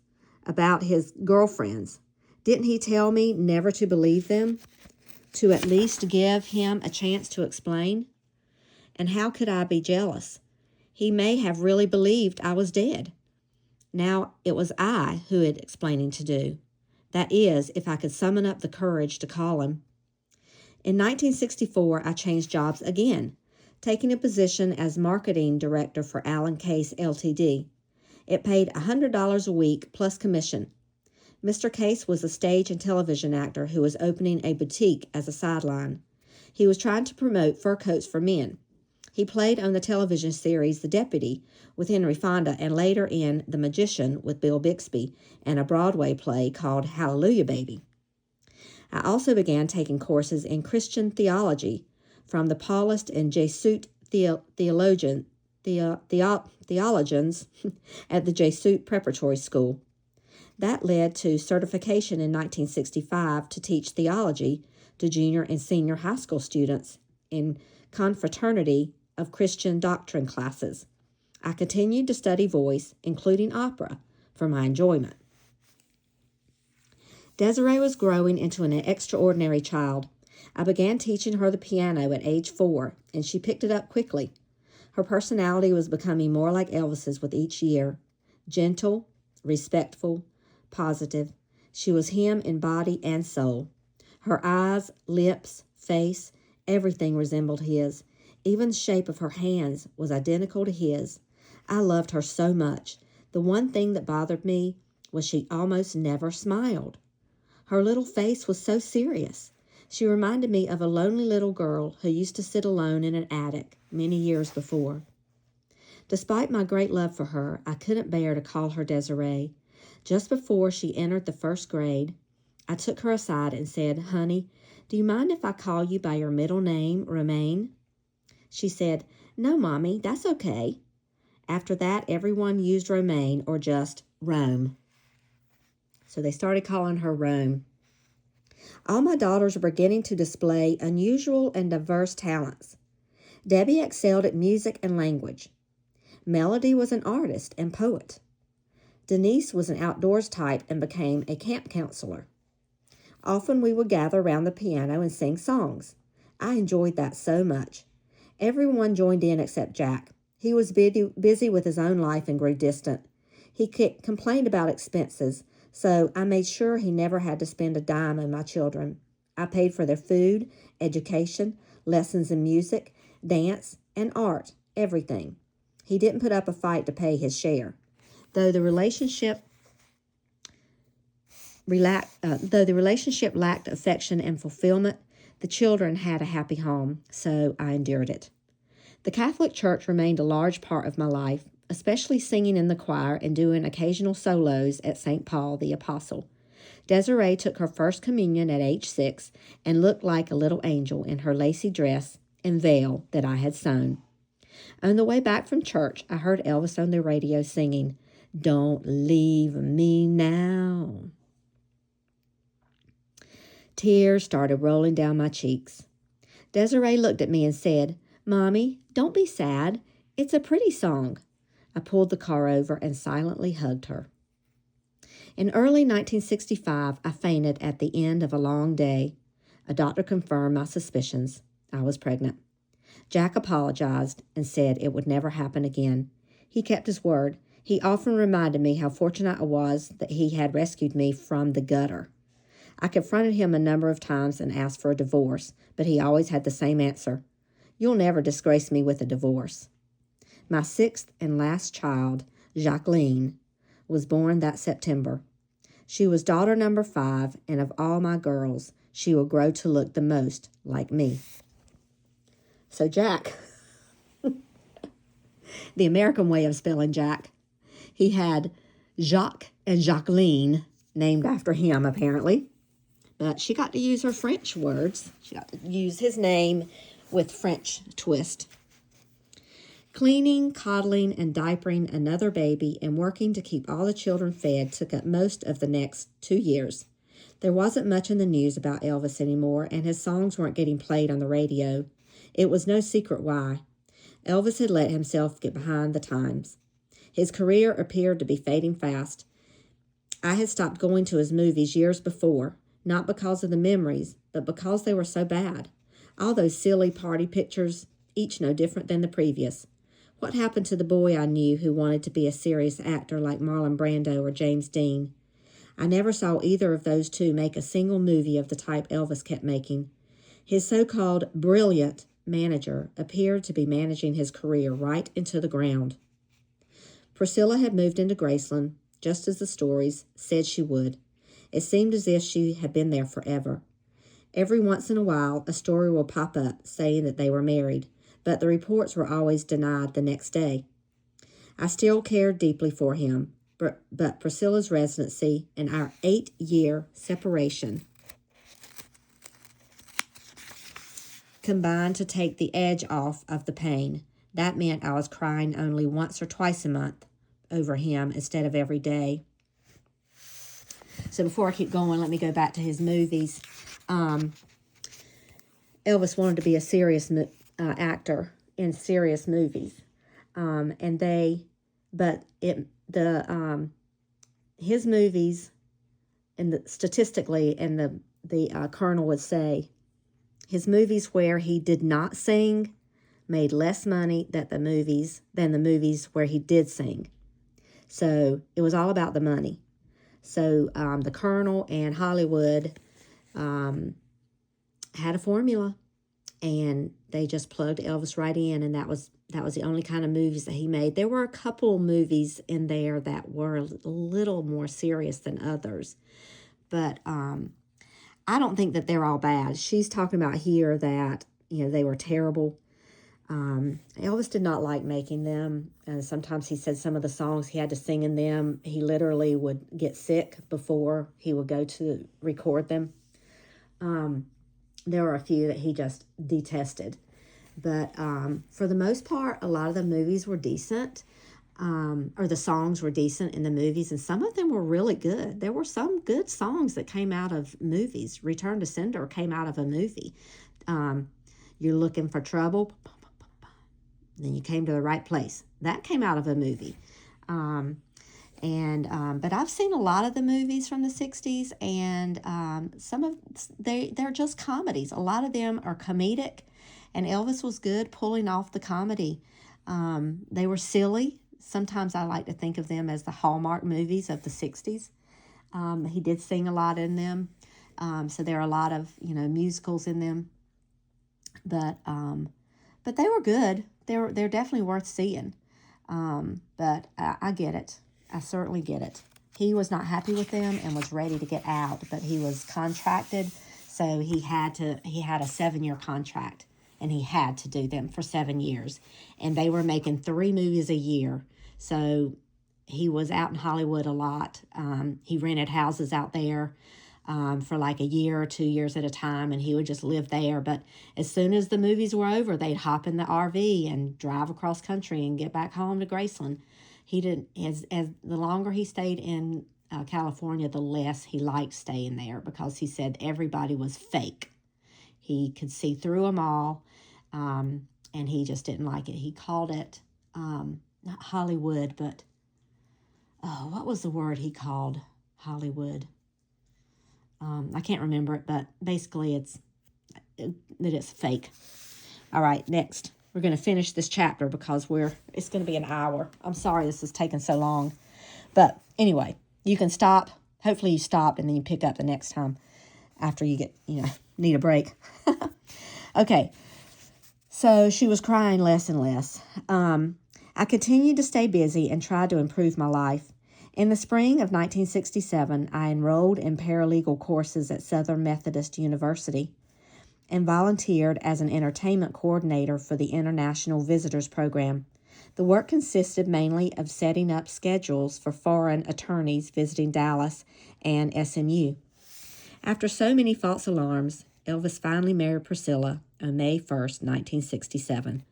Speaker 1: about his girlfriends. Didn't he tell me never to believe them? To at least give him a chance to explain? And how could I be jealous? He may have really believed I was dead. Now it was I who had explaining to do. That is, if I could summon up the courage to call him. In 1964, I changed jobs again, taking a position as marketing director for Allen Case Ltd. It paid $100 a week plus commission. Mr. Case was a stage and television actor who was opening a boutique as a sideline. He was trying to promote fur coats for men. He played on the television series The Deputy with Henry Fonda and later in The Magician with Bill Bixby and a Broadway play called Hallelujah Baby. I also began taking courses in Christian theology from the Paulist and Jesuit theologians at the Jesuit Preparatory School. That led to certification in 1965 to teach theology to junior and senior high school students in confraternity of Christian doctrine classes. I continued to study voice, including opera, for my enjoyment. Desiree was growing into an extraordinary child. I began teaching her the piano at age 4, and she picked it up quickly. Her personality was becoming more like Elvis's with each year. Gentle, respectful, positive. She was him in body and soul. Her eyes, lips, face, everything resembled his. Even the shape of her hands was identical to his. I loved her so much. The one thing that bothered me was she almost never smiled. Her little face was so serious. She reminded me of a lonely little girl who used to sit alone in an attic many years before. Despite my great love for her, I couldn't bear to call her Desiree. Just before she entered the first grade, I took her aside and said, "Honey, do you mind if I call you by your middle name, Romaine?" She said, "No, Mommy, that's okay." After that, everyone used Romaine or just Rome. So they started calling her Rome. All my daughters were beginning to display unusual and diverse talents. Debbie excelled at music and language. Melody was an artist and poet. Denise was an outdoors type and became a camp counselor. Often we would gather around the piano and sing songs. I enjoyed that so much. Everyone joined in except Jack. He was busy with his own life and grew distant. He complained about expenses, so I made sure he never had to spend a dime on my children. I paid for their food, education, lessons in music, dance, and art, everything. He didn't put up a fight to pay his share. Though the relationship lacked affection and fulfillment, the children had a happy home, so I endured it. The Catholic Church remained a large part of my life, especially singing in the choir and doing occasional solos at St. Paul the Apostle. Desiree took her first communion at age 6 and looked like a little angel in her lacy dress and veil that I had sewn. On the way back from church, I heard Elvis on the radio singing, "Don't Leave Me Now." Tears started rolling down my cheeks. Desiree looked at me and said, "Mommy, don't be sad. It's a pretty song." I pulled the car over and silently hugged her. In early 1965, I fainted at the end of a long day. A doctor confirmed my suspicions. I was pregnant. Jack apologized and said it would never happen again. He kept his word. He often reminded me how fortunate I was that he had rescued me from the gutter. I confronted him a number of times and asked for a divorce, but he always had the same answer. "You'll never disgrace me with a divorce." My 6th and last child, Jacqueline, was born that September. She was daughter number 5, and of all my girls, she will grow to look the most like me. So Jack, the American way of spelling Jack, he had Jacques and Jacqueline named after him, apparently. But she got to use her French words. She got to use his name with French twist. Cleaning, coddling, and diapering another baby and working to keep all the children fed took up most of the next 2 years. There wasn't much in the news about Elvis anymore, and his songs weren't getting played on the radio. It was no secret why. Elvis had let himself get behind the times. His career appeared to be fading fast. I had stopped going to his movies years before, not because of the memories, but because they were so bad. All those silly party pictures, each no different than the previous. What happened to the boy I knew who wanted to be a serious actor like Marlon Brando or James Dean? I never saw either of those two make a single movie of the type Elvis kept making. His so-called brilliant manager appeared to be managing his career right into the ground. Priscilla had moved into Graceland, just as the stories said she would. It seemed as if she had been there forever. Every once in a while, a story will pop up saying that they were married, but the reports were always denied the next day. I still cared deeply for him, but Priscilla's residency and our 8-year separation combined to take the edge off of the pain. That meant I was crying only once or twice a month over him instead of every day. So before I keep going, let me go back to his movies. Elvis wanted to be a serious actor in serious movies, his movies, and statistically, and the Colonel would say, his movies where he did not sing made less money than the movies where he did sing. So it was all about the money. So the Colonel and Hollywood had a formula, and they just plugged Elvis right in, and that was the only kind of movies that he made. There were a couple movies in there that were a little more serious than others, but I don't think that they're all bad. She's talking about here that, they were terrible. Elvis did not like making them. Sometimes he said some of the songs he had to sing in them. He literally would get sick before he would go to record them. There were a few that he just detested. But for the most part, a lot of the movies were decent, or the songs were decent in the movies, and some of them were really good. There were some good songs that came out of movies. Return to Sender came out of a movie. You're Looking for Trouble, then You Came to the Right Place. That came out of a movie. But I've seen a lot of the movies from the 60s, and they're just comedies. A lot of them are comedic, and Elvis was good pulling off the comedy. They were silly. Sometimes I like to think of them as the Hallmark movies of the 60s. He did sing a lot in them, so there are a lot of musicals in them. But they were good. They're definitely worth seeing. But I get it. I certainly get it. He was not happy with them and was ready to get out, but he was contracted, so he had a 7-year contract, and he had to do them for 7 years. And they were making 3 movies a year, so he was out in Hollywood a lot. He rented houses out there for like a year or 2 years at a time, and he would just live there. But as soon as the movies were over, they'd hop in the RV and drive across country and get back home to Graceland. He didn't, as the longer he stayed in California, the less he liked staying there, because he said everybody was fake. He could see through them all, and he just didn't like it. He called it, not Hollywood, but, what was the word he called Hollywood? I can't remember it, but basically that it's fake. All right, next. We're going to finish this chapter because it's going to be an hour. I'm sorry this is taking so long. But anyway, you can stop. Hopefully you stop, and then you pick up the next time after you get, need a break. Okay, so she was crying less and less. I continued to stay busy and tried to improve my life. In the spring of 1967, I enrolled in paralegal courses at Southern Methodist University and volunteered as an entertainment coordinator for the International Visitors Program. The work consisted mainly of setting up schedules for foreign attorneys visiting Dallas and SMU. After so many false alarms, Elvis finally married Priscilla on May 1st, 1967.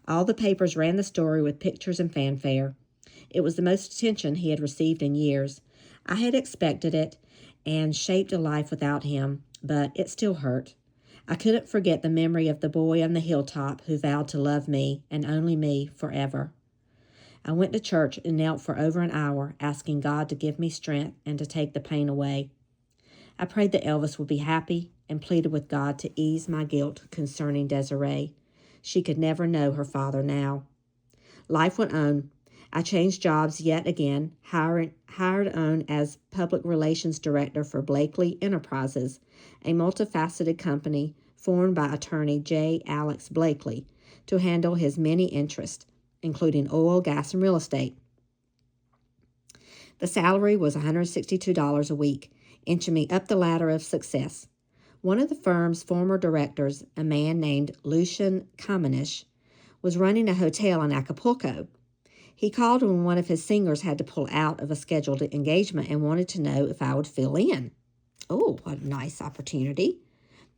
Speaker 1: All the papers ran the story with pictures and fanfare. It was the most attention he had received in years. I had expected it and shaped a life without him, but it still hurt. I couldn't forget the memory of the boy on the hilltop who vowed to love me and only me forever. I went to church and knelt for over an hour, asking God to give me strength and to take the pain away. I prayed that Elvis would be happy and pleaded with God to ease my guilt concerning Desiree. She could never know her father now. Life went on. I changed jobs yet again, hired on as public relations director for Blakely Enterprises, a multifaceted company formed by attorney J. Alex Blakely to handle his many interests, including oil, gas, and real estate. The salary was $162 a week, inching me up the ladder of success. One of the firm's former directors, a man named Lucian Kamenish, was running a hotel in Acapulco. He called when one of his singers had to pull out of a scheduled engagement and wanted to know if I would fill in. Oh, what a nice opportunity.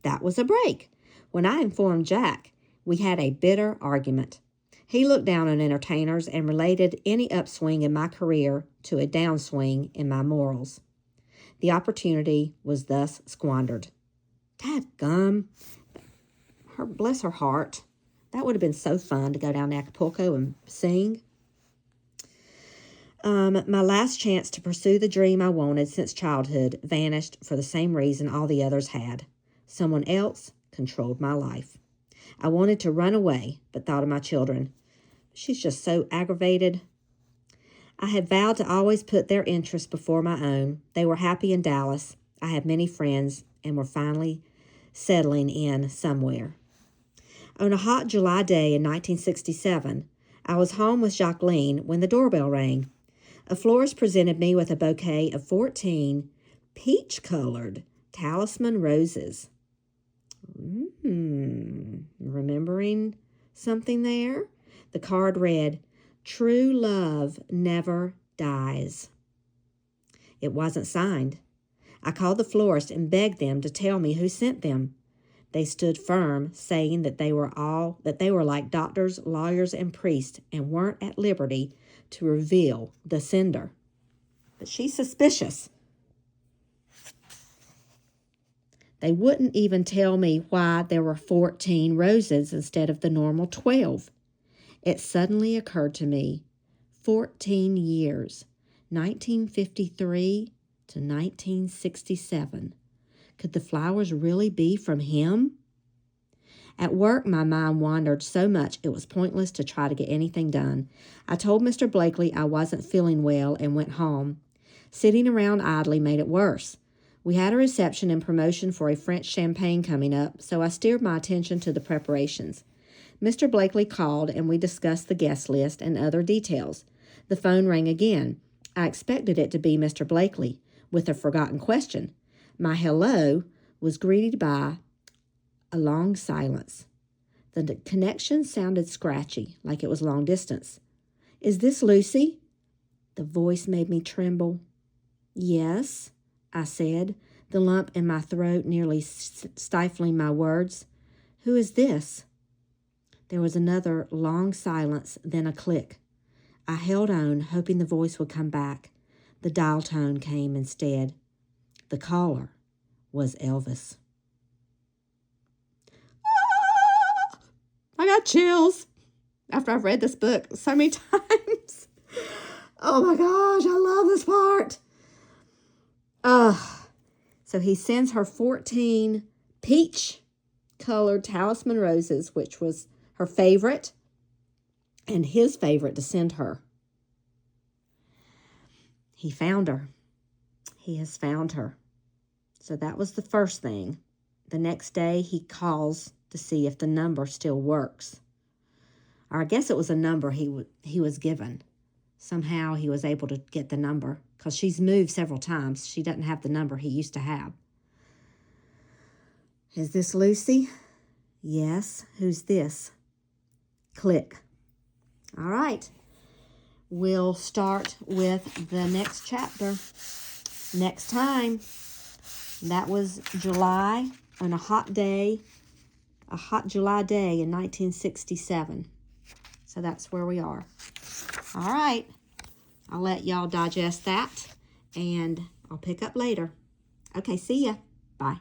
Speaker 1: That was a break. When I informed Jack, we had a bitter argument. He looked down on entertainers and related any upswing in my career to a downswing in my morals. The opportunity was thus squandered. Dadgum. Bless her heart. That would have been so fun to go down to Acapulco and sing. My last chance to pursue the dream I wanted since childhood vanished for the same reason all the others had. Someone else controlled my life. I wanted to run away, but thought of my children. She's just so aggravated. I had vowed to always put their interests before my own. They were happy in Dallas. I had many friends and were finally settling in somewhere. On a hot July day in 1967, I was home with Jacqueline when the doorbell rang. A florist presented me with a bouquet of 14 peach-colored talisman roses. Remembering something there? The card read, "True love never dies." It wasn't signed. I called the florist and begged them to tell me who sent them. They stood firm, saying that they were like doctors, lawyers, and priests and weren't at liberty to reveal the sender. But she's suspicious. They wouldn't even tell me why there were 14 roses instead of the normal 12. It suddenly occurred to me, 14 years, 1953 to 1967. Could the flowers really be from him? At work, my mind wandered so much it was pointless to try to get anything done. I told Mr. Blakely I wasn't feeling well and went home. Sitting around idly made it worse. We had a reception and promotion for a French champagne coming up, so I steered my attention to the preparations. Mr. Blakely called, and we discussed the guest list and other details. The phone rang again. I expected it to be Mr. Blakely, with a forgotten question. My hello was greeted by a long silence. The connection sounded scratchy, like it was long distance. "Is this Lucy?" The voice made me tremble. "Yes," I said, the lump in my throat nearly stifling my words. "Who is this?" There was another long silence, then a click. I held on, hoping the voice would come back. The dial tone came instead. The caller was Elvis. I got chills after I've read this book so many times. Oh my gosh, I love this part. So he sends her 14 peach-colored talisman roses, which was her favorite and his favorite to send her. He found her. He has found her. So that was the first thing. The next day he calls to see if the number still works. Or I guess it was a number he was given. Somehow he was able to get the number because she's moved several times. She doesn't have the number he used to have. "Is this Lucy?" "Yes." "Who's this?" Click. All right. We'll start with the next chapter next time. That was July on a hot July day in 1967. So that's where we are. All right. I'll let y'all digest that, and I'll pick up later. Okay, see ya. Bye.